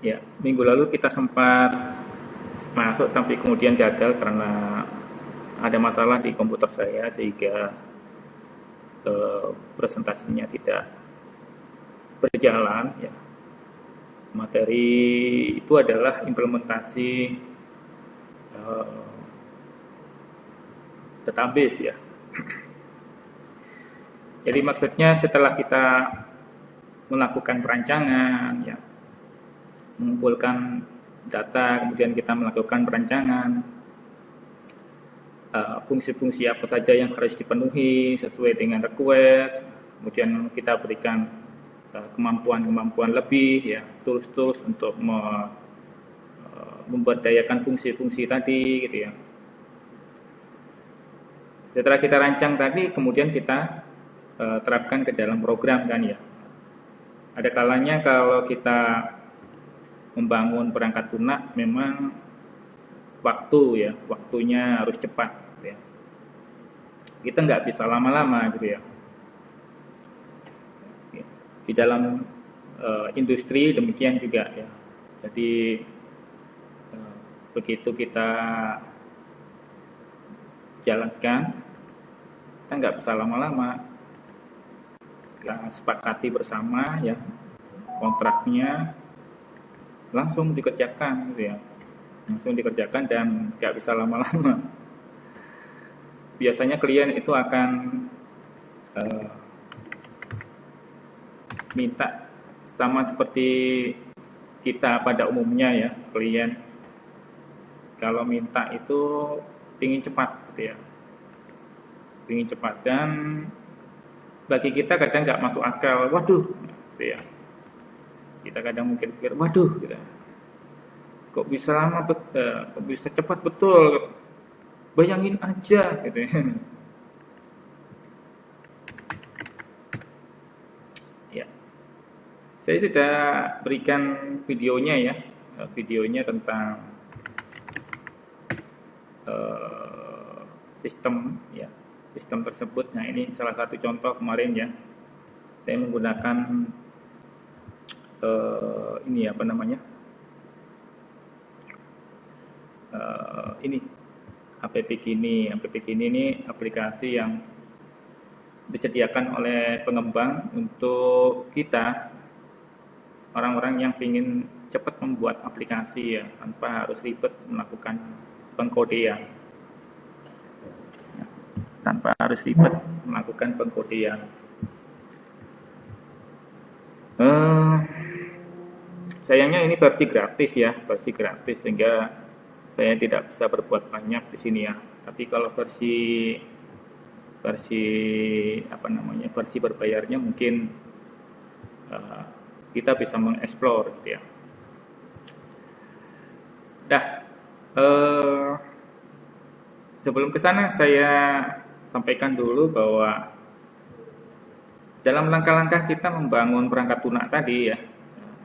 Ya, minggu lalu kita sempat masuk tapi kemudian gagal karena ada masalah di komputer saya sehingga presentasinya tidak berjalan. Ya, materi itu adalah implementasi eh, database ya. Jadi maksudnya setelah kita melakukan perancangan, ya, mengumpulkan data, kemudian kita melakukan perancangan, fungsi-fungsi apa saja yang harus dipenuhi sesuai dengan request, kemudian kita berikan kemampuan-kemampuan lebih, ya, tools-tools untuk memberdayakan fungsi-fungsi tadi, gitu ya. Setelah kita rancang tadi, kemudian kita terapkan ke dalam program kan ya. Ada kalanya kalau kita membangun perangkat lunak memang waktunya harus cepat gitu ya. Kita nggak bisa lama-lama gitu ya. Di dalam industri demikian juga ya. Jadi begitu kita jalankan, kita nggak bisa lama-lama. Kita sepakati bersama ya kontraknya, langsung dikerjakan gitu ya, langsung dikerjakan dan nggak bisa lama-lama. Biasanya klien itu akan minta sama seperti kita pada umumnya ya, klien kalau minta itu ingin cepat gitu ya, ingin cepat. Dan bagi kita kadang nggak masuk akal, waduh gitu ya, kita kadang mungkin pikir waduh gitu, kok bisa lama kok bisa cepat betul, bayangin aja gitu ya. Ya, saya sudah berikan videonya ya, videonya tentang sistem ya, sistem tersebut. Nah, ini salah satu contoh kemarin ya, saya menggunakan ini apa namanya, ini app Kini. App Kini ini aplikasi yang disediakan oleh pengembang untuk kita orang-orang yang ingin cepat membuat aplikasi ya, tanpa harus ribet melakukan pengkodean, tanpa harus ribet melakukan pengkodean. Sayangnya ini versi gratis ya, versi gratis sehingga saya tidak bisa berbuat banyak di sini ya. Tapi kalau versi apa namanya, versi berbayarnya mungkin kita bisa mengeksplor gitu ya. Dah, sebelum ke sana saya sampaikan dulu bahwa dalam langkah-langkah kita membangun perangkat lunak tadi ya,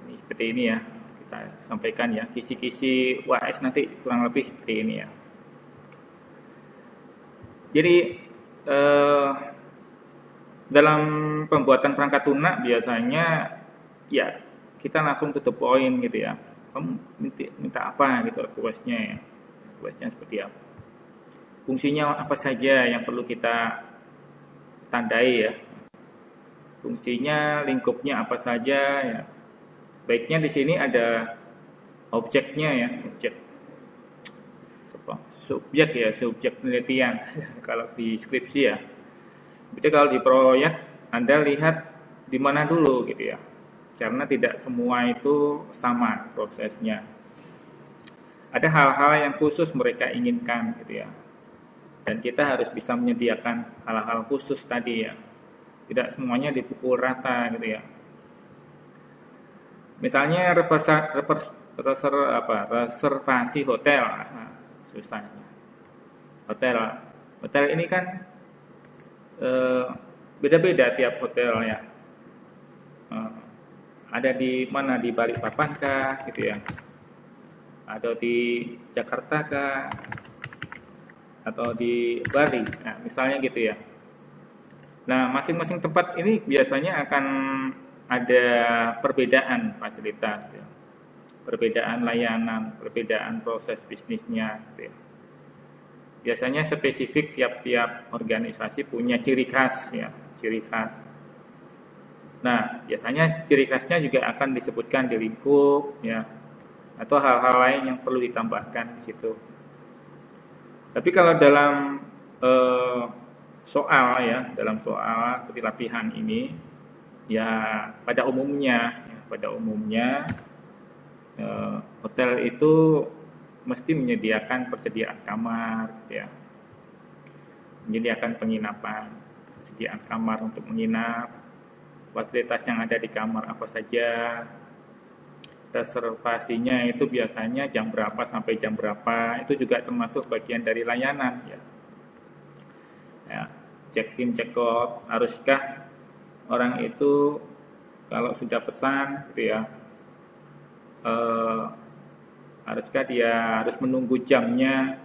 ini seperti ini ya, kita sampaikan ya, kisi-kisi UAS nanti kurang lebih seperti ini ya. Jadi dalam pembuatan perangkat lunak biasanya ya kita langsung to the point gitu ya. Kamu minta apa gitu requestnya ya, requestnya seperti apa, fungsinya apa saja yang perlu kita tandai ya, fungsinya, lingkupnya apa saja ya. Baiknya di sini ada objeknya ya, objek subjek ya, subjek penelitian kalau di skripsi ya. Jadi kalau di proyek Anda lihat di mana dulu gitu ya, karena tidak semua itu sama prosesnya. Ada hal-hal yang khusus mereka inginkan gitu ya, dan kita harus bisa menyediakan hal-hal khusus tadi ya, tidak semuanya dipukul rata gitu ya. Misalnya reservasi hotel, nah, susahnya hotel ini kan beda-beda tiap hotel ya. Ada di mana, di Balikpapan kah gitu ya, atau di Jakarta kah, atau di Bali, nah misalnya gitu ya. Nah, masing-masing tempat ini biasanya akan ada perbedaan fasilitas ya. perbedaan layanan, perbedaan proses bisnisnya gitu ya. Biasanya spesifik tiap-tiap organisasi punya ciri khas ya, ciri khas. Nah, biasanya ciri khasnya juga akan disebutkan di lingkup ya, atau hal-hal lain yang perlu ditambahkan di situ. Tapi kalau dalam soal ya, dalam soal pelatihan ini ya pada umumnya hotel itu mesti menyediakan persediaan kamar ya, menyediakan penginapan, persediaan kamar untuk menginap, fasilitas yang ada di kamar apa saja, reservasinya itu biasanya jam berapa sampai jam berapa, itu juga termasuk bagian dari layanan ya. Ya, check-in, check-out, haruskah orang itu kalau sudah pesan gitu ya, haruskah dia harus menunggu jamnya,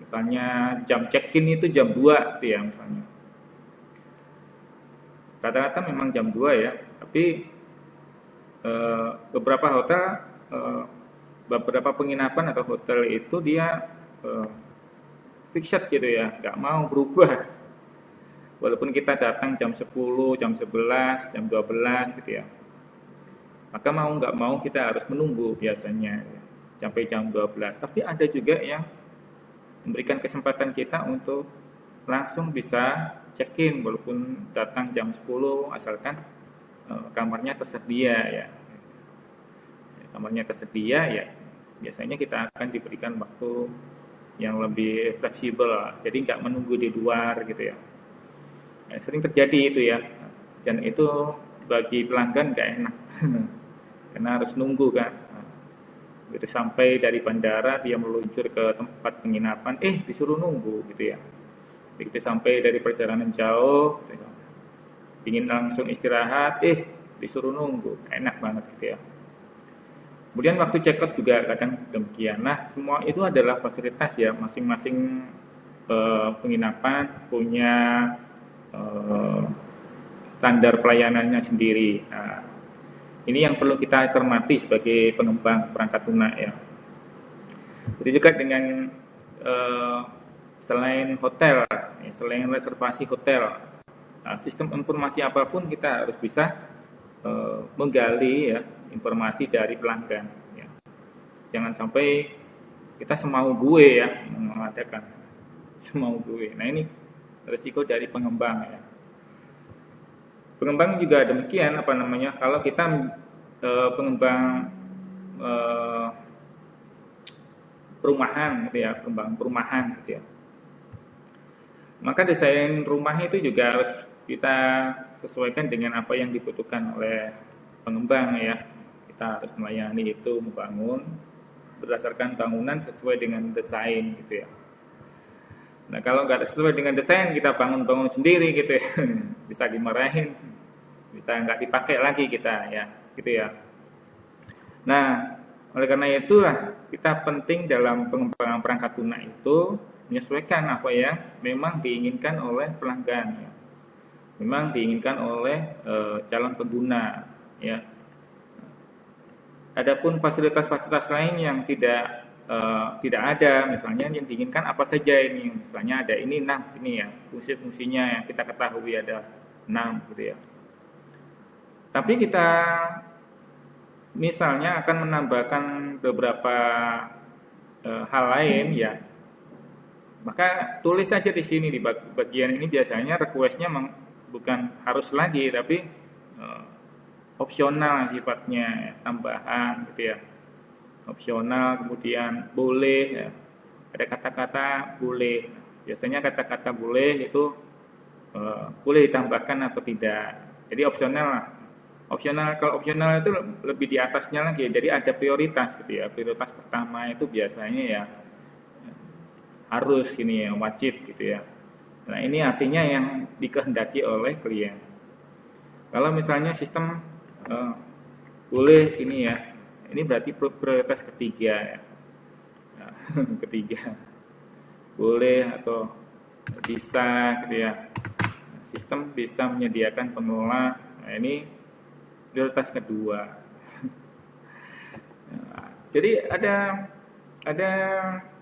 misalnya jam check-in itu jam 2 gitu ya misalnya. Rata-rata memang jam 2 ya, tapi beberapa hotel, beberapa penginapan atau hotel itu dia fixed gitu ya, nggak mau berubah. Walaupun kita datang jam 10, jam 11, jam 12 gitu ya. Maka mau nggak mau kita harus menunggu biasanya ya, sampai jam 12. Tapi ada juga yang memberikan kesempatan kita untuk langsung bisa check-in walaupun datang jam 10 asalkan kamarnya tersedia ya. Kamarnya tersedia ya, biasanya kita akan diberikan waktu yang lebih fleksibel, jadi nggak menunggu di luar gitu ya. Sering terjadi itu ya, dan itu bagi pelanggan nggak enak karena harus nunggu kan. Begitu sampai dari bandara dia meluncur ke tempat penginapan, disuruh nunggu gitu ya. Begitu sampai dari perjalanan jauh, gitu, ingin langsung istirahat, disuruh nunggu, enak banget gitu ya. Kemudian waktu check out juga kadang demikian. Nah, semua itu adalah fasilitas ya, masing-masing penginapan punya standar pelayanannya sendiri. Nah, ini yang perlu kita cermati sebagai pengembang perangkat lunak ya. Jadi juga dengan selain hotel, ya, selain reservasi hotel, sistem informasi apapun kita harus bisa menggali ya informasi dari pelanggan. Ya. Jangan sampai kita semau gue ya mengatakan semau gue. Nah ini risiko dari pengembang ya. Pengembang juga demikian kalau kita pengembang perumahan gitu ya, pengembang perumahan gitu ya. Maka desain rumah itu juga harus kita sesuaikan dengan apa yang dibutuhkan oleh pengembang ya. Kita harus melayani itu, membangun berdasarkan bangunan sesuai dengan desain gitu ya. Nah kalau nggak sesuai dengan desain kita bangun sendiri gitu ya, bisa dimarahin, bisa nggak dipakai lagi kita ya, gitu ya. Nah oleh karena itulah kita penting dalam pengembangan perangkat lunak itu menyesuaikan apa yang memang diinginkan oleh pelanggan, ya. Memang diinginkan oleh calon pengguna, ya. Adapun fasilitas-fasilitas lain yang tidak ada, misalnya yang diinginkan apa saja ini, misalnya ada ini 6 ini ya, fungsi-fungsinya yang kita ketahui ada 6 gitu ya. Tapi kita misalnya akan menambahkan beberapa hal lain ya, maka tulis saja di sini di bagian ini. Biasanya requestnya bukan harus lagi, tapi opsional sifatnya, ya, tambahan gitu ya. Opsional, kemudian boleh ya. Ada kata-kata boleh. Biasanya kata-kata boleh itu boleh ditambahkan atau tidak. Jadi opsional lah. Kalau opsional itu lebih di atasnya lagi. Jadi ada prioritas gitu ya. Prioritas pertama itu biasanya ya harus ini ya, wajib gitu ya. Nah, ini artinya yang dikehendaki oleh klien. Kalau misalnya sistem boleh ini ya, ini berarti prioritas ketiga ya. Nah, ketiga. Boleh atau bisa gitu ya. Sistem bisa menyediakan pengelola. Nah, ini prioritas kedua. Jadi ada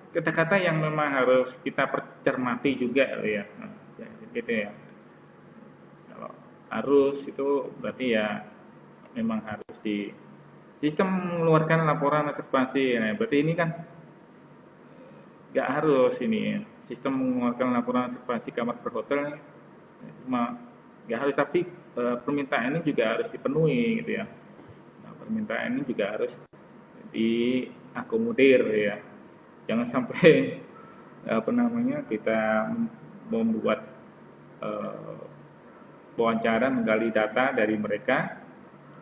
kata-kata yang memang harus kita cermati juga ya. Nah, gitu ya. Kalau harus itu berarti ya memang harus di sistem mengeluarkan laporan reservasi. Nah, berarti ini kan nggak harus ini sistem mengeluarkan laporan reservasi kamar per hotel cuma nggak harus, tapi permintaan ini juga harus dipenuhi gitu ya. Nah, permintaan ini juga harus diakomodir ya. Jangan sampai apa namanya kita membuat wawancara menggali data dari mereka,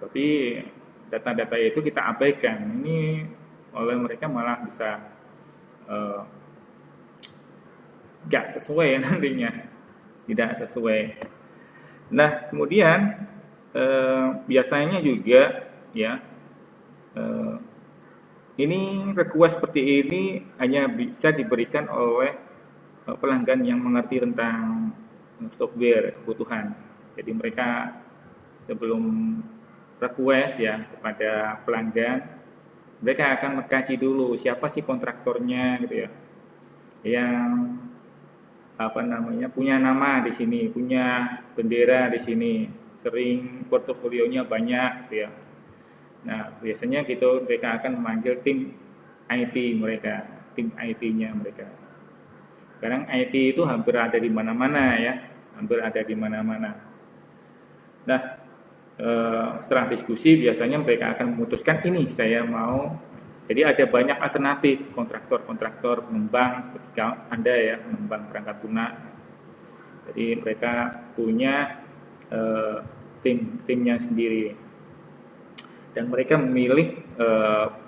tapi data-data itu kita abaikan. Ini oleh mereka malah bisa nggak sesuai nantinya, tidak sesuai. Nah, kemudian biasanya juga ya ini request seperti ini hanya bisa diberikan oleh pelanggan yang mengerti tentang software kebutuhan. Jadi mereka sebelum request ya kepada pelanggan, mereka akan mengkaji dulu siapa sih kontraktornya gitu ya, yang apa namanya punya nama di sini, punya bendera di sini, sering portofolionya banyak gitu ya. Nah, biasanya gitu mereka akan memanggil tim IT mereka, tim IT-nya mereka. Sekarang IT itu hampir ada di mana-mana ya, hampir ada di mana-mana. Nah, setelah diskusi biasanya mereka akan memutuskan ini saya mau. Jadi ada banyak alternatif kontraktor, pengembang seperti Anda ya, pengembang perangkat lunak. Jadi mereka punya timnya sendiri dan mereka memilih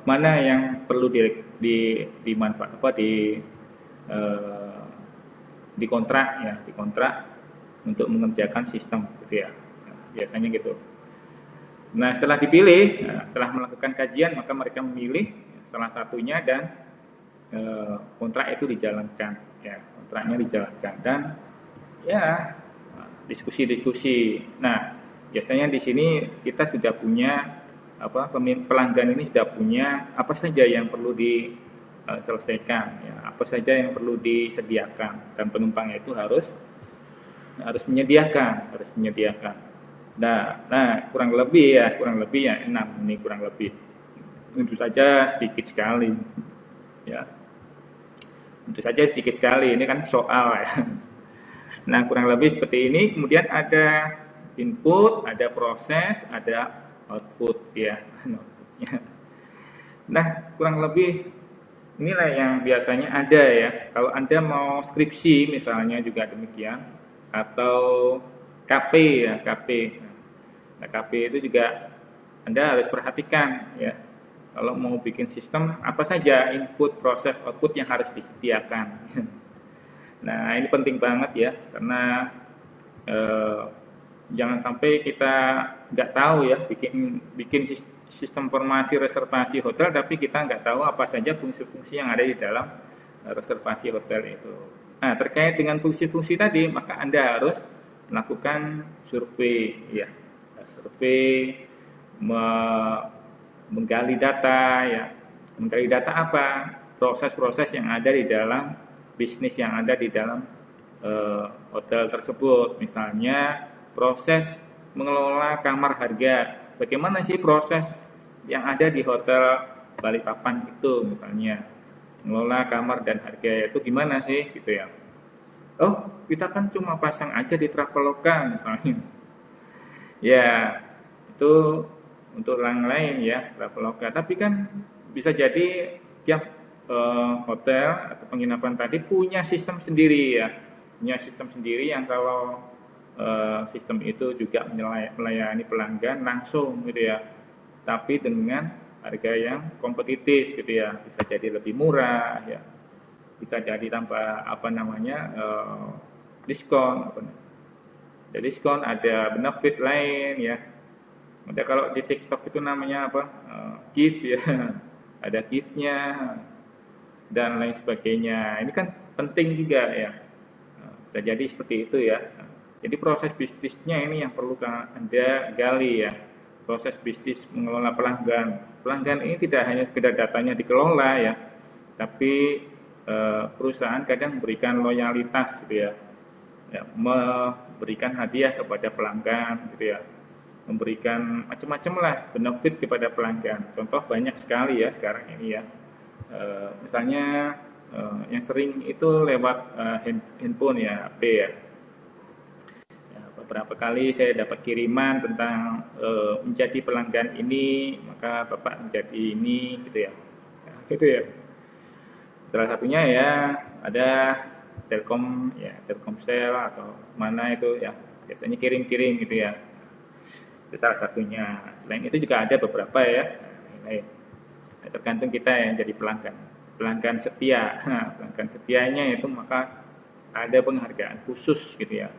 mana yang perlu dikontrak ya, dikontrak untuk mengerjakan sistem gitu ya. Biasanya gitu. Nah, setelah dipilih, setelah melakukan kajian, maka mereka memilih salah satunya dan kontrak itu dijalankan, ya, kontraknya dijalankan dan ya diskusi-diskusi. Nah, biasanya di sini kita sudah punya pelanggan ini sudah punya apa saja yang perlu diselesaikan, ya, apa saja yang perlu disediakan dan penumpang itu harus menyediakan. Nah, kurang lebih ya 6 ini kurang lebih. Tentu saja sedikit sekali, ya. Tentu saja sedikit sekali. Ini kan soal ya. Nah, kurang lebih seperti ini. Kemudian ada input, ada proses, ada output ya. Nah, kurang lebih inilah yang biasanya ada ya. Kalau Anda mau skripsi misalnya juga demikian, atau KP ya, KP. Nah, KP itu juga Anda harus perhatikan ya. Kalau mau bikin sistem, apa saja input, proses, output yang harus disediakan. Nah, ini penting banget ya, karena jangan sampai kita nggak tahu ya bikin sistem informasi reservasi hotel, tapi kita nggak tahu apa saja fungsi-fungsi yang ada di dalam reservasi hotel itu. Nah, terkait dengan fungsi-fungsi tadi, maka Anda harus melakukan survei ya. Survei menggali data ya. Menggali data apa? Proses-proses yang ada di dalam bisnis yang ada di dalam hotel tersebut. Misalnya proses mengelola kamar harga. Bagaimana sih proses yang ada di hotel Balikpapan itu misalnya? Mengelola kamar dan harga itu gimana sih gitu ya. Oh, kita kan cuma pasang aja di Traveloka misalnya. Ya, itu untuk orang lain ya, Traveloka. Tapi kan bisa jadi tiap hotel atau penginapan tadi punya sistem sendiri ya. Punya sistem sendiri yang kalau sistem itu juga melayani pelanggan langsung gitu ya. Tapi dengan harga yang kompetitif gitu ya. Bisa jadi lebih murah ya. Bisa jadi tanpa diskon. Ada diskon, ada benefit lain ya. Ada kalau di TikTok itu namanya gift ya. Ada giftnya dan lain sebagainya. Ini kan penting juga ya. Bisa jadi seperti itu ya. Jadi proses bisnisnya ini yang perlu Anda gali ya. proses bisnis mengelola pelanggan. Pelanggan ini tidak hanya sekedar datanya dikelola ya, tapi perusahaan kadang memberikan loyalitas gitu ya, memberikan hadiah kepada pelanggan gitu ya, memberikan macam-macam lah benefit kepada pelanggan. Contoh banyak sekali ya sekarang ini ya. Misalnya yang sering itu lewat handphone ya, HP ya. Beberapa kali saya dapat kiriman tentang menjadi pelanggan ini, maka Bapak menjadi ini gitu ya. Nah, gitu ya. Salah satunya ya ada Telkom ya, Telkomsel atau mana itu ya. Biasanya kirim-kirim gitu ya. Itu salah satunya. Selain itu juga ada beberapa ya. Nah, tergantung kita yang jadi pelanggan. Pelanggan setia. Nah, pelanggan setianya itu maka ada penghargaan khusus gitu ya.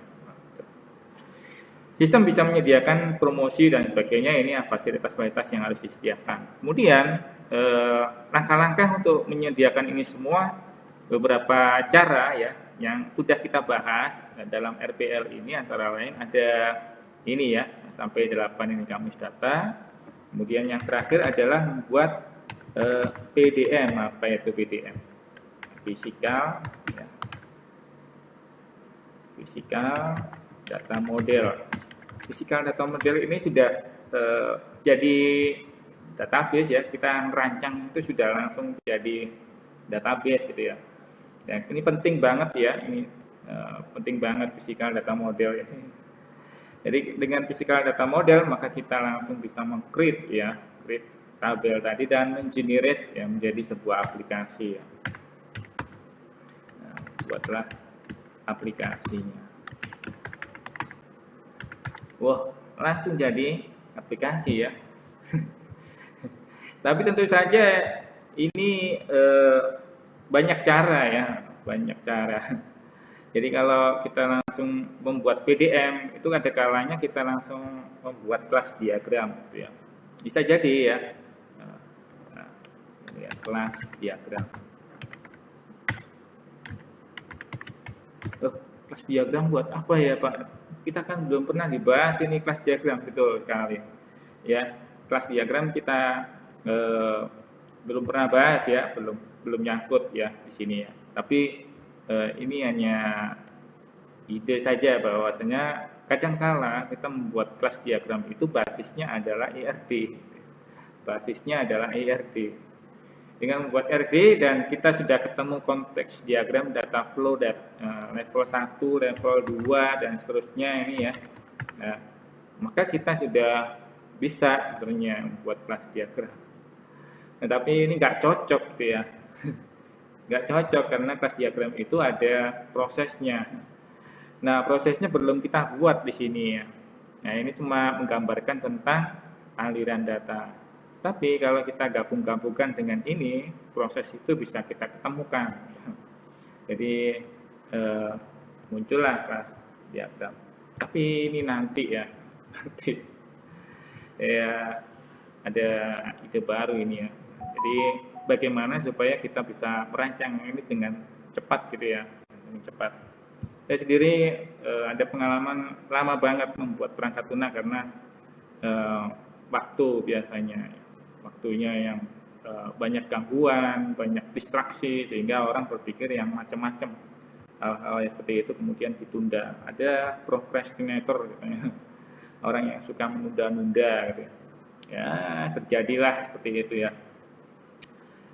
Sistem bisa menyediakan promosi dan sebagainya, ini fasilitas-fasilitas yang harus disediakan. Kemudian langkah-langkah untuk menyediakan ini semua, beberapa cara ya yang sudah kita bahas dalam RPL ini, antara lain ada ini ya, sampai 8 ini kamus data. Kemudian yang terakhir adalah membuat PDM. Apa itu PDM? Physical ya. Physical data model. Physical data model ini sudah jadi database ya, kita merancang itu sudah langsung jadi database gitu ya. Dan ini penting banget ya, ini penting banget physical data model ini. Jadi dengan physical data model maka kita langsung bisa meng-create ya, create tabel tadi dan men-generate ya menjadi sebuah aplikasi ya. Nah, buatlah aplikasinya. Wah, langsung jadi aplikasi ya. Tapi tentu saja ini banyak cara ya, banyak cara. Jadi kalau kita langsung membuat PDM, itu ada kalanya kita langsung membuat kelas diagram gitu ya. Bisa jadi ya, kelas diagram. Kelas diagram buat apa ya Pak? Kita kan belum pernah dibahas ini kelas diagram, betul sekali. Ya, kelas diagram kita belum pernah bahas ya, belum nyangkut ya di sini ya. Tapi ini hanya ide saja bahwasanya kadangkala kita membuat kelas diagram itu basisnya adalah ERD. Basisnya adalah ERD. Dengan membuat RD dan kita sudah ketemu konteks diagram data flow level 1, level 2 dan seterusnya ini ya. Nah, maka kita sudah bisa sebenarnya membuat kelas diagram. Nah, tapi ini nggak cocok gitu ya. Nggak cocok karena kelas diagram itu ada prosesnya. Nah, prosesnya belum kita buat di sini ya. Nah, ini cuma menggambarkan tentang aliran data. Tapi kalau kita gabung-gabungkan dengan ini, proses itu bisa kita ketemukan. Jadi muncullah kelas diagram. Tapi ini nanti ya, nanti ya ada ide baru ini ya. Jadi bagaimana supaya kita bisa merancang ini dengan cepat gitu ya, dengan cepat. Saya sendiri ada pengalaman lama banget membuat perangkat lunak karena waktu biasanya. Waktunya yang banyak gangguan, banyak distraksi sehingga orang berpikir yang macam-macam. Hal-hal seperti itu kemudian ditunda. Ada procrastinator gitu. Orang yang suka menunda-nunda gitu. Ya, terjadilah seperti itu ya.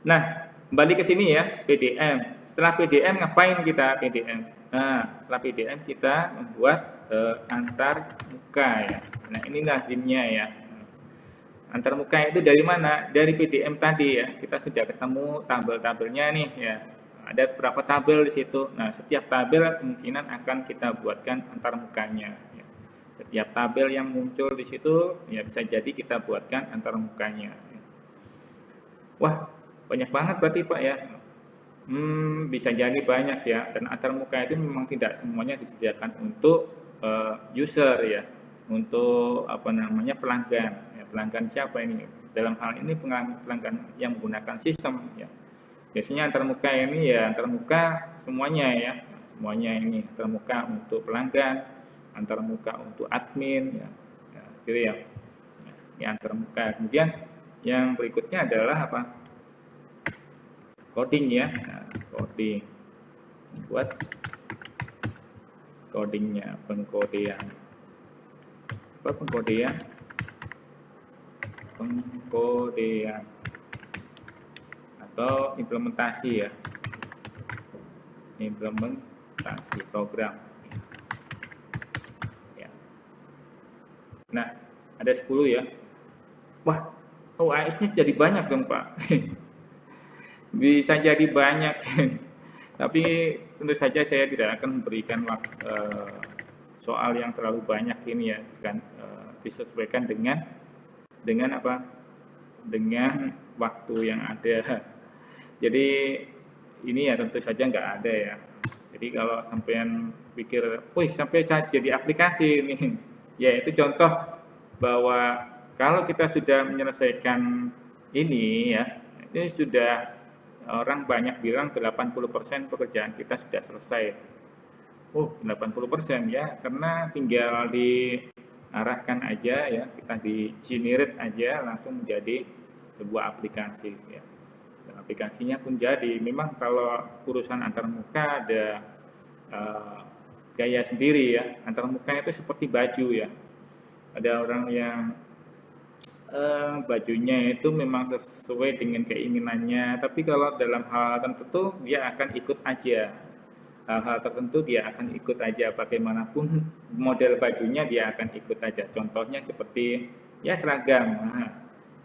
Nah, kembali ke sini ya, PDM. Setelah PDM ngapain kita PDM? Nah, setelah PDM kita membuat antar muka ya. Nah, ini lazimnya ya. Antar muka itu dari mana? Dari PDM tadi ya. Kita sudah ketemu tabel-tabelnya nih ya. Ada beberapa tabel di situ. Nah, setiap tabel kemungkinan akan kita buatkan antar mukanya. Ya. Setiap tabel yang muncul di situ ya bisa jadi kita buatkan antar mukanya. Ya. Wah, banyak banget berarti Pak ya. Bisa jadi banyak ya. Dan antar muka itu memang tidak semuanya disediakan untuk user ya. Untuk pelanggan. Pelanggan siapa ini? Dalam hal ini pelanggan yang menggunakan sistem ya. Biasanya antarmuka ini ya antarmuka semuanya ya. Semuanya ini antarmuka untuk pelanggan, antarmuka untuk admin ya. Gitu ya. Ini antarmuka. Kemudian yang berikutnya adalah apa? Coding ya. Nah, coding. Buat codingnya, pengkodean. Apa pengkodean? Pengkodean atau implementasi ya. Implementasi program. Ya. Nah, ada 10 ya. Wah, OAS-nya jadi banyak dong Pak. Bisa jadi banyak. Tapi tentu saja saya tidak akan memberikan soal yang terlalu banyak ini ya, kan disesuaikan dengan apa? Dengan waktu yang ada. Jadi ini ya tentu saja nggak ada ya. Jadi kalau sampean pikir, wih sampai saat jadi aplikasi ini, ya itu contoh bahwa kalau kita sudah menyelesaikan ini ya, ini sudah orang banyak bilang 80% pekerjaan kita sudah selesai. 80% ya, karena tinggal diarahkan aja ya, kita di-generate aja langsung menjadi sebuah aplikasi ya. Dan aplikasinya pun jadi. Memang kalau urusan antarmuka ada gaya sendiri ya. Antarmuka itu seperti baju ya. Ada orang yang bajunya itu memang sesuai dengan keinginannya, tapi kalau dalam hal tertentu dia akan ikut aja. Hal-hal tertentu dia akan ikut aja, bagaimanapun model bajunya dia akan ikut aja. Contohnya seperti ya seragam,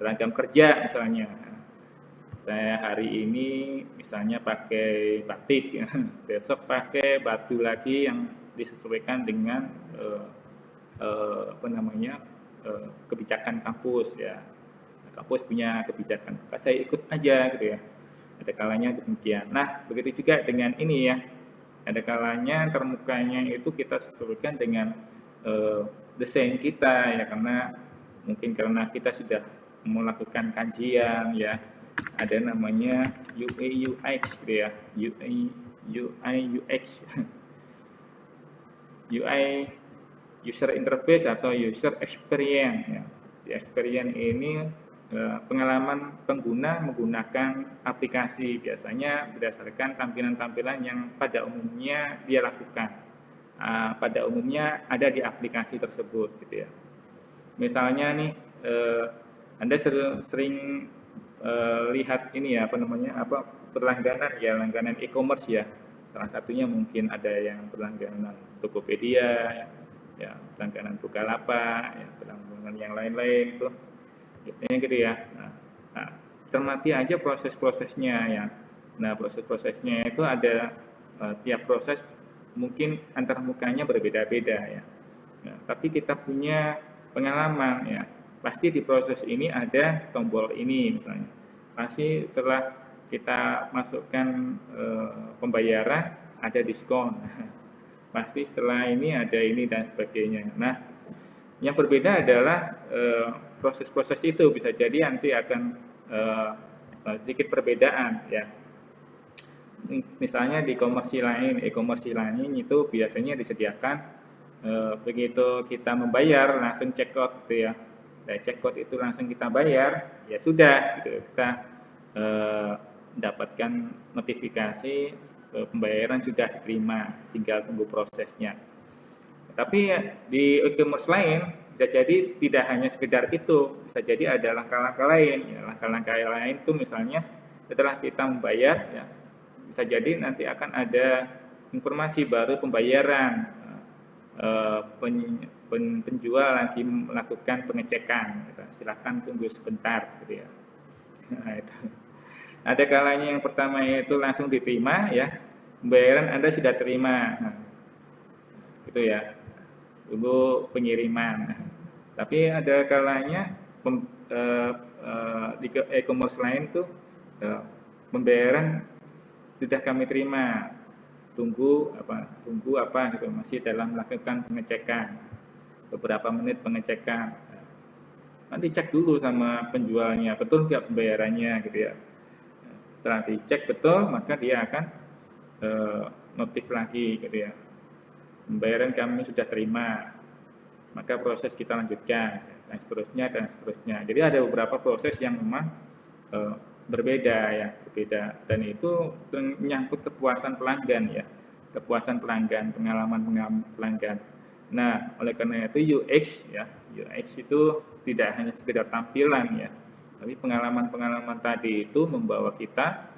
seragam kerja misalnya. Saya hari ini misalnya pakai batik, besok pakai baju lagi yang disesuaikan dengan apa namanya, kebijakan kampus ya. Kampus punya kebijakan, maka saya ikut aja gitu ya. Ada kalanya demikian. Nah, begitu juga dengan ini ya. Ada kalanya termukanya itu kita sesuaikan dengan desain kita ya, karena mungkin karena kita sudah melakukan kajian ya. Ada namanya UI UX gitu ya. UI UX. UI user interface atau user experience ya. Di experience ini pengalaman pengguna menggunakan aplikasi, biasanya berdasarkan tampilan-tampilan yang pada umumnya dia lakukan, pada umumnya ada di aplikasi tersebut gitu ya. Misalnya nih Anda sering lihat ini ya, apa namanya, berlangganan ya, langganan e-commerce ya. Salah satunya mungkin ada yang berlangganan Tokopedia ya, langganan Bukalapak ya, berlangganan yang lain-lain itu biasanya gitu ya. Nah, cermati aja proses-prosesnya ya. Nah, proses-prosesnya itu ada tiap proses mungkin antarmukanya berbeda-beda ya. Nah, tapi kita punya pengalaman ya. Pasti di proses ini ada tombol ini misalnya. Pasti setelah kita masukkan pembayaran ada diskon. Pasti setelah ini ada ini dan sebagainya. Nah, yang berbeda adalah proses-proses itu bisa jadi nanti akan sedikit perbedaan ya. Misalnya di e-commerce lain itu biasanya disediakan begitu kita membayar langsung check out gitu ya. Dari check out itu langsung kita bayar, ya sudah gitu. Kita mendapatkan notifikasi pembayaran sudah diterima, tinggal tunggu prosesnya. Tapi di e-commerce lain bisa jadi tidak hanya sekedar itu, bisa jadi ada langkah-langkah lain. Ya, langkah-langkah lain itu misalnya setelah kita membayar, ya, bisa jadi nanti akan ada informasi baru pembayaran, penjual lagi melakukan pengecekan. Gitu. Silakan tunggu sebentar, gitu ya. Nah, itu. Ada kalanya yang pertama itu langsung diterima, ya, pembayaran Anda sudah terima, nah, gitu ya. Tunggu pengiriman. Tapi ada kalanya di e-commerce lain tuh pembayaran sudah kami terima, tunggu apa gitu, masih dalam melakukan pengecekan, beberapa menit pengecekan. Nanti cek dulu sama penjualnya betul nggak pembayarannya gitu ya. Setelah dicek betul, maka dia akan notif lagi gitu ya. Pembayaran kami sudah terima, maka proses kita lanjutkan. dan seterusnya dan seterusnya. Jadi ada beberapa proses yang memang berbeda ya, berbeda, dan itu menyangkut kepuasan pelanggan ya, kepuasan pelanggan, pengalaman pelanggan. Nah, oleh karena itu UX ya, UX itu tidak hanya sekedar tampilan ya, tapi pengalaman-pengalaman tadi itu membawa kita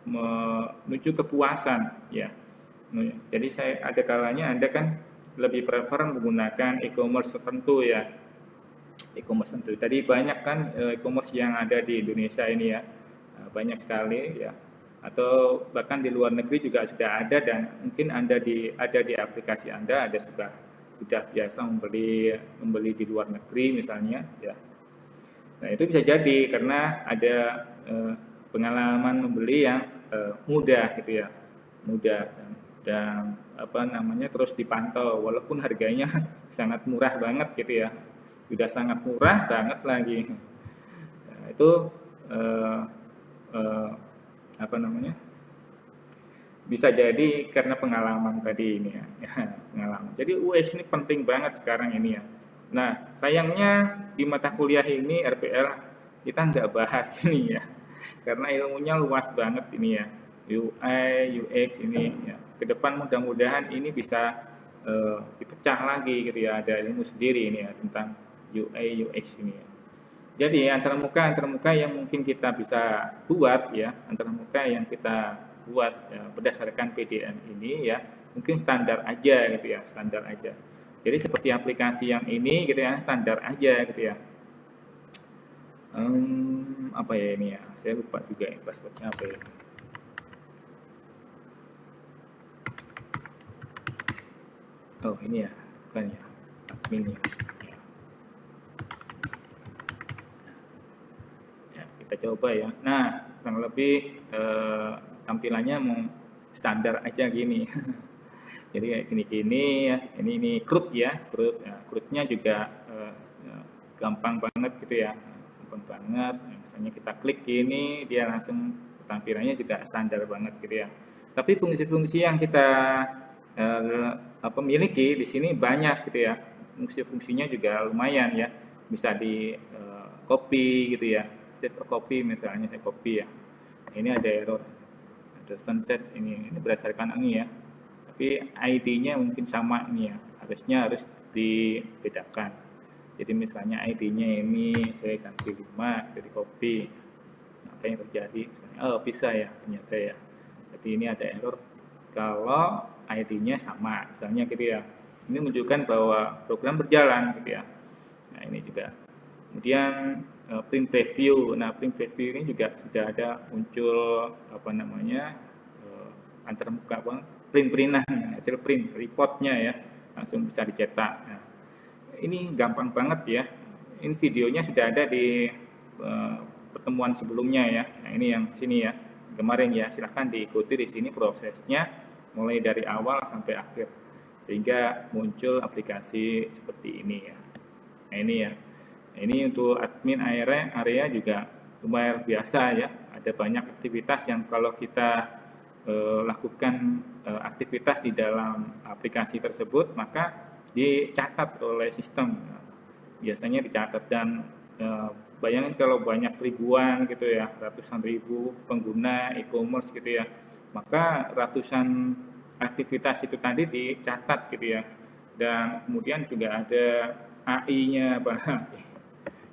menuju kepuasan ya. Jadi ada kalanya Anda kan lebih prefer menggunakan e-commerce tertentu ya, e-commerce tertentu. Tadi banyak kan e-commerce yang ada di Indonesia ini ya, banyak sekali ya, atau bahkan di luar negeri juga sudah ada, dan mungkin ada di aplikasi Anda ada sudah biasa membeli di luar negeri misalnya ya. Nah, itu bisa jadi karena ada pengalaman membeli yang mudah gitu ya, mudah, dan terus dipantau walaupun harganya sangat murah banget gitu ya, sudah sangat murah banget lagi. Nah, itu bisa jadi karena pengalaman tadi ini ya, pengalaman. Jadi UX ini penting banget sekarang ini ya. Nah, sayangnya di mata kuliah ini RPL kita nggak bahas ini ya, karena ilmunya luas banget ini ya, UI, UX ini ya. Kedepan mudah-mudahan ini bisa dipecah lagi gitu ya, ada ilmu sendiri ini ya tentang UI, UX ini ya. Jadi antarmuka yang mungkin kita bisa buat ya, antarmuka yang kita buat ya, berdasarkan PDM ini ya, mungkin standar aja gitu ya, standar aja. Jadi seperti aplikasi yang ini gitu ya, standar aja gitu ya. Apa ya ini ya, saya lupa juga ya passwordnya apa ya. Oh ini ya, bukan ya, admin ya. Ya, kita coba ya. Nah, kurang lebih tampilannya mau standar aja gini. Jadi kayak gini-gini ya. Ini CRUD ya, CRUD. Ya, CRUD-nya juga gampang banget gitu ya, gampang banget. Misalnya kita klik gini, dia langsung tampilannya juga standar banget gitu ya. Tapi fungsi-fungsi yang kita miliki di sini banyak gitu ya, fungsi-fungsinya juga lumayan ya, bisa di copy gitu ya, set copy misalnya, saya copy ya, ini ada error, ada sunset ini berdasarkan ini ya, tapi ID-nya mungkin sama ini ya, harus dibedakan. Jadi misalnya ID-nya ini saya ganti 5, jadi copy, apa yang terjadi? Oh bisa ya ternyata ya, jadi ini ada error kalau ID-nya sama, misalnya gitu ya. Ini menunjukkan bahwa program berjalan gitu ya. Nah ini juga. Kemudian print preview. Nah print preview ini juga sudah ada muncul antarmuka print-printan, hasil print reportnya ya, langsung bisa dicetak. Nah, ini gampang banget ya. Ini videonya sudah ada di pertemuan sebelumnya ya. Nah ini yang sini ya, kemarin ya. Silahkan diikuti di sini prosesnya mulai dari awal sampai akhir sehingga muncul aplikasi seperti ini ya. Nah ini ya, ini untuk admin area juga lumayan biasa ya, ada banyak aktivitas yang kalau kita lakukan aktivitas di dalam aplikasi tersebut maka dicatat oleh sistem, biasanya dicatat, dan bayangin kalau banyak ribuan gitu ya, ratusan ribu pengguna e-commerce gitu ya, maka ratusan aktivitas itu tadi dicatat gitu ya, dan kemudian juga ada AI-nya Pak.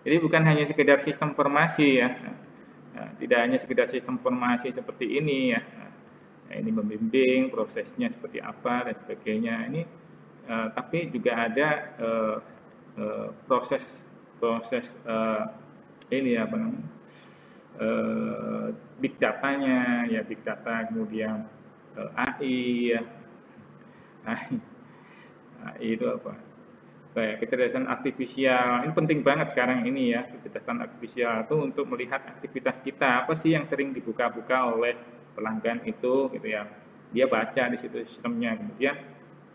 Jadi bukan hanya sekedar sistem informasi ya, nah, tidak hanya sekedar sistem informasi seperti ini ya, nah, ini membimbing prosesnya seperti apa dan sebagainya ini, tapi juga ada proses ini apa namanya, big datanya ya, big data, kemudian AI ya, AI itu apa, kayak kecerdasan artifisial ini penting banget sekarang ini ya. Kecerdasan artifisial itu untuk melihat aktivitas kita apa sih yang sering dibuka-buka oleh pelanggan itu gitu ya, dia baca di situ sistemnya, kemudian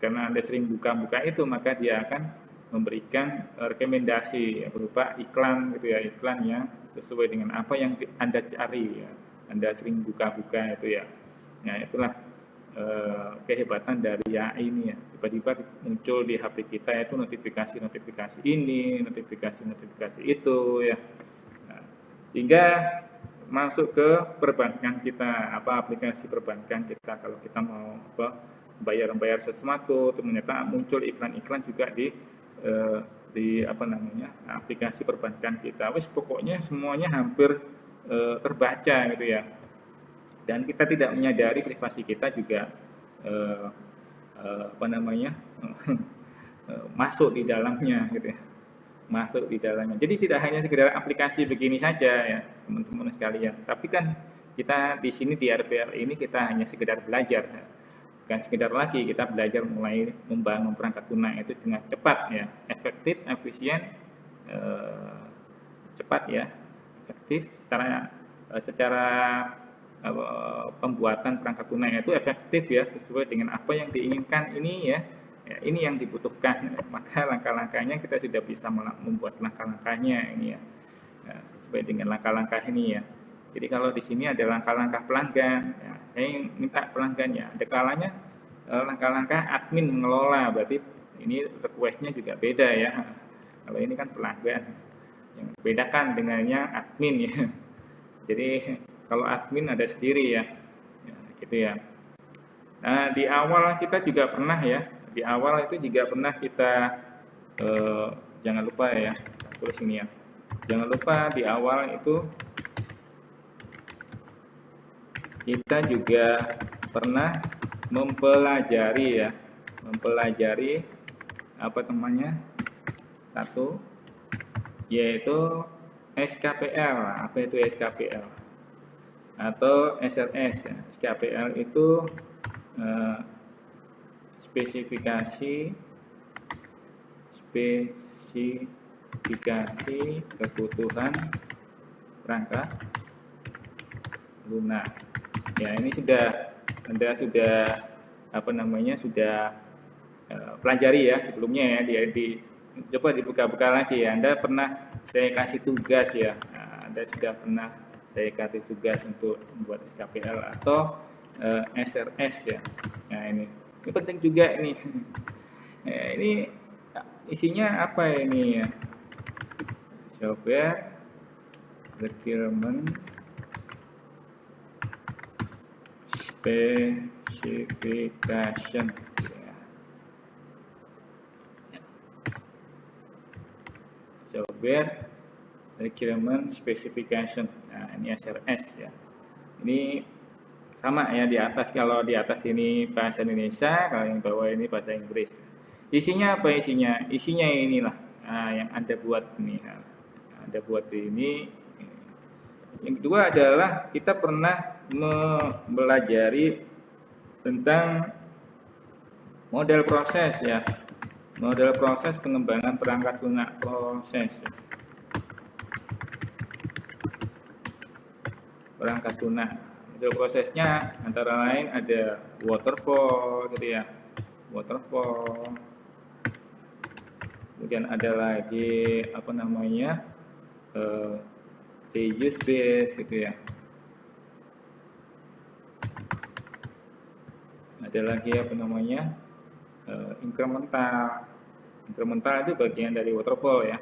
karena Anda sering buka-buka itu maka dia akan memberikan rekomendasi ya, berupa iklan gitu ya, iklan yang sesuai dengan apa yang Anda cari ya, Anda sering buka-buka itu ya. Nah itulah kehebatan dari AI ini ya. Tiba-tiba muncul di HP kita itu notifikasi ini, notifikasi itu ya. Nah, hingga masuk ke perbankan kita, aplikasi perbankan kita, kalau kita mau bayar sesuatu, ternyata muncul iklan-iklan juga di aplikasi perbankan kita. Pokoknya semuanya hampir terbaca gitu ya. Dan kita tidak menyadari privasi kita juga masuk di dalamnya gitu ya. Masuk di dalamnya. Jadi tidak hanya sekedar aplikasi begini saja ya, teman-teman sekalian. Tapi kan kita di sini di RPL ini kita hanya sekedar belajar. Ya. Bukan sekedar lagi kita belajar mulai membangun perangkat lunak itu dengan cepat ya, efektif, efisien, cepat ya, efektif secara pembuatan perangkat lunak itu efektif ya, sesuai dengan apa yang diinginkan ini ya. Ini yang dibutuhkan, maka langkah-langkahnya kita sudah bisa membuat langkah-langkahnya ini ya, sesuai dengan langkah-langkah ini ya. Jadi kalau di sini ada langkah-langkah pelanggan, ya, saya minta pelanggannya. Ada kalanya langkah-langkah admin mengelola, berarti ini requestnya juga beda ya. Kalau ini kan pelanggan, yang bedakan dengannya admin ya. Jadi kalau admin ada sendiri ya, gitu ya. Nah di awal kita juga pernah ya. Di awal itu juga pernah kita jangan lupa ya, tulis ini ya. Jangan lupa di awal itu kita juga pernah mempelajari satu, yaitu SKPL. Apa itu SKPL? Atau SRS ya. SKPL itu spesifikasi kebutuhan perangkat lunak. Ya ini Anda sudah pelajari ya sebelumnya ya, coba dibuka-buka lagi ya. Anda pernah saya kasih tugas ya. Nah, Anda sudah pernah saya kasih tugas untuk membuat SKPL atau SRS ya. Nah ini penting juga ini. Ini isinya apa ini ya? Software requirement specification ya. Software requirement specification. Nah ini SRS ya. Ini sama ya, di atas, kalau di atas ini bahasa Indonesia, kalau yang bawah ini bahasa Inggris. Isinya apa isinya? Isinya inilah yang Anda buat ini. Anda buat ini. Yang kedua adalah kita pernah mempelajari tentang model proses ya. Model proses pengembangan perangkat lunak proses. Perangkat lunak. Prosesnya antara lain ada waterfall gitu ya, waterfall, kemudian ada lagi reuse base gitu ya, ada lagi incremental itu bagian dari waterfall ya,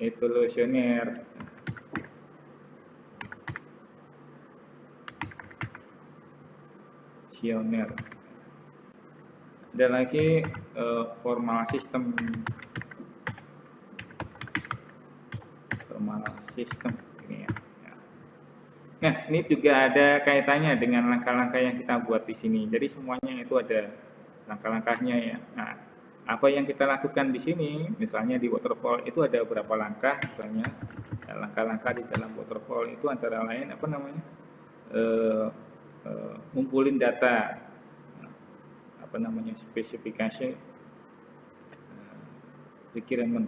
evolusioner. Ada lagi formal system ini ya. Nah ini juga ada kaitannya dengan langkah-langkah yang kita buat di sini. Jadi semuanya itu ada langkah-langkahnya ya. Nah apa yang kita lakukan di sini, misalnya di waterfall itu ada beberapa langkah, misalnya langkah-langkah di dalam waterfall itu antara lain ngumpulin data, spesifikasi, requirement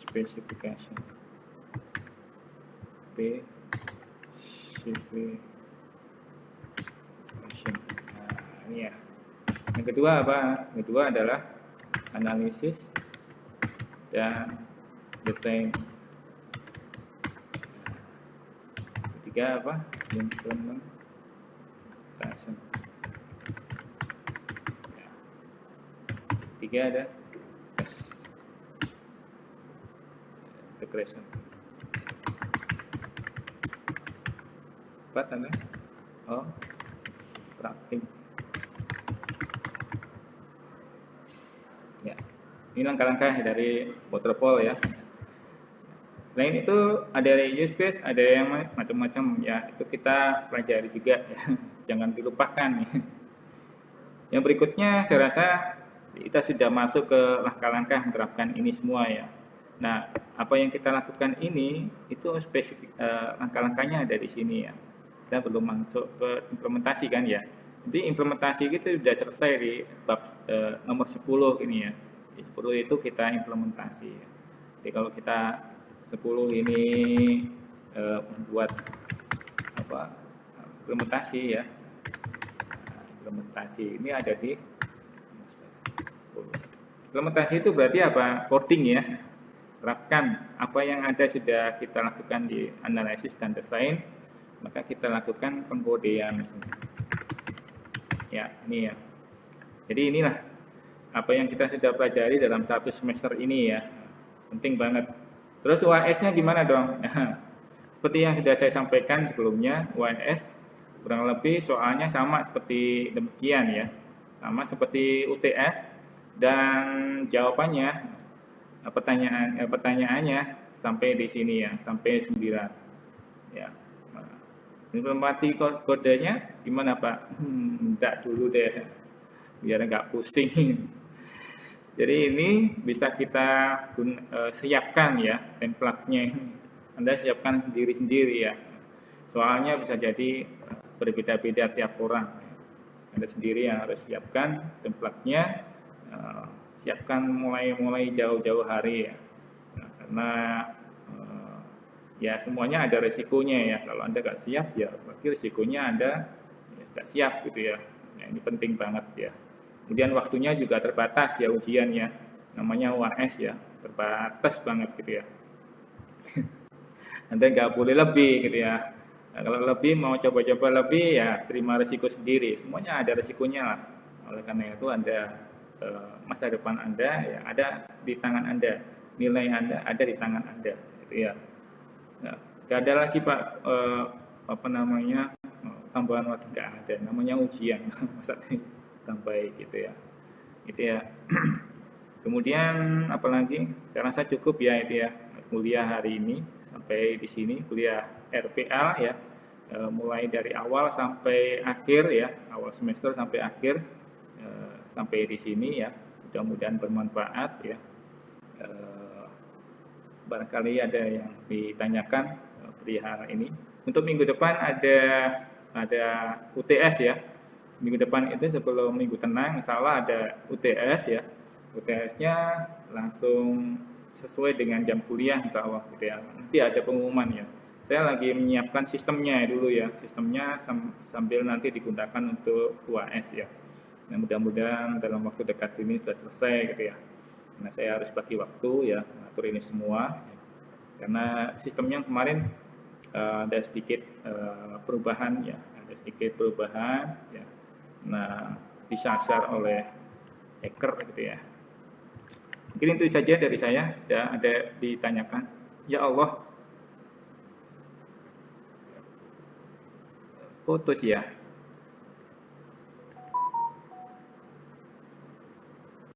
specification, ini ya. Yang kedua apa? Yang kedua adalah analisis dan desain. 3 apa? Implementation. 3 ada integration. 4 ada crafting. Ya, ini langkah-langkah dari waterfall ya. Selain itu ada use case, ada yang macam-macam ya, itu kita pelajari juga ya. Jangan dilupakan ya. Yang berikutnya saya rasa kita sudah masuk ke langkah-langkah menerapkan ini semua ya. Nah, apa yang kita lakukan ini itu spesifik, langkah-langkahnya ada di sini ya. Kita belum masuk ke implementasi kan ya. Jadi implementasi itu sudah selesai di bab nomor 10 ini ya. Di 10 itu kita implementasi. Jadi kalau kita 10 ini membuat apa implementasi ya. Implementasi ini ada di 10. Implementasi itu berarti apa? Coding ya. Terapkan apa yang ada sudah kita lakukan di analisis dan desain, maka kita lakukan pengkodean. Ya, ini ya. Jadi inilah apa yang kita sudah pelajari dalam 1 semester ini ya. Penting banget. Terus UAS-nya gimana dong? Seperti yang sudah saya sampaikan sebelumnya, UAS kurang lebih soalnya sama seperti demikian ya. Sama seperti UTS dan jawabannya pertanyaannya sampai di sini ya, sampai 9. Ya. Implementasi kodenya gimana Pak? Enggak dulu deh, biar nggak pusing. Jadi ini bisa kita siapkan ya template-nya. Anda siapkan sendiri-sendiri ya. Soalnya bisa jadi berbeda-beda tiap orang. Anda sendiri yang harus siapkan template-nya, siapkan mulai jauh-jauh hari ya. Nah, karena ya semuanya ada resikonya ya. Kalau Anda nggak siap ya berarti resikonya Anda nggak siap gitu ya. Nah, ini penting banget ya. Kemudian waktunya juga terbatas ya ujiannya, namanya UAS ya, terbatas banget gitu ya. Anda nggak boleh lebih gitu ya. Nah, kalau lebih mau coba-coba lebih ya terima risiko sendiri, semuanya ada risikonya lah. Oleh karena itu Anda masa depan Anda ya ada di tangan Anda, nilai Anda ada di tangan Anda, gitu ya. Nah, gak ada lagi Pak tambahan waktu, nggak ada, namanya ujian maksudnya sampai gitu ya. Itu ya. Kemudian apalagi? Saya rasa cukup ya itu ya kuliah hari ini sampai di sini kuliah RPA ya. Mulai dari awal sampai akhir ya, awal semester sampai akhir sampai di sini ya. Mudah-mudahan bermanfaat ya. Barangkali ada yang ditanyakan perihal ini. Untuk minggu depan ada UTS ya. Minggu depan itu sebelum minggu tenang, insya Allah ada UTS ya. UTS-nya langsung sesuai dengan jam kuliah insya Allah gitu ya. Nanti ada pengumuman ya. Saya lagi menyiapkan sistemnya dulu ya. Sistemnya sambil nanti digunakan untuk UAS ya. Nah, mudah-mudahan dalam waktu dekat ini sudah selesai gitu ya. Nah, saya harus bagi waktu ya mengatur ini semua. Karena sistemnya kemarin ada sedikit perubahan ya. Ada sedikit perubahan ya. Nah, disasar oleh hacker gitu ya. Mungkin itu saja dari saya. Ada ditanyakan. Ya Allah. Putus ya.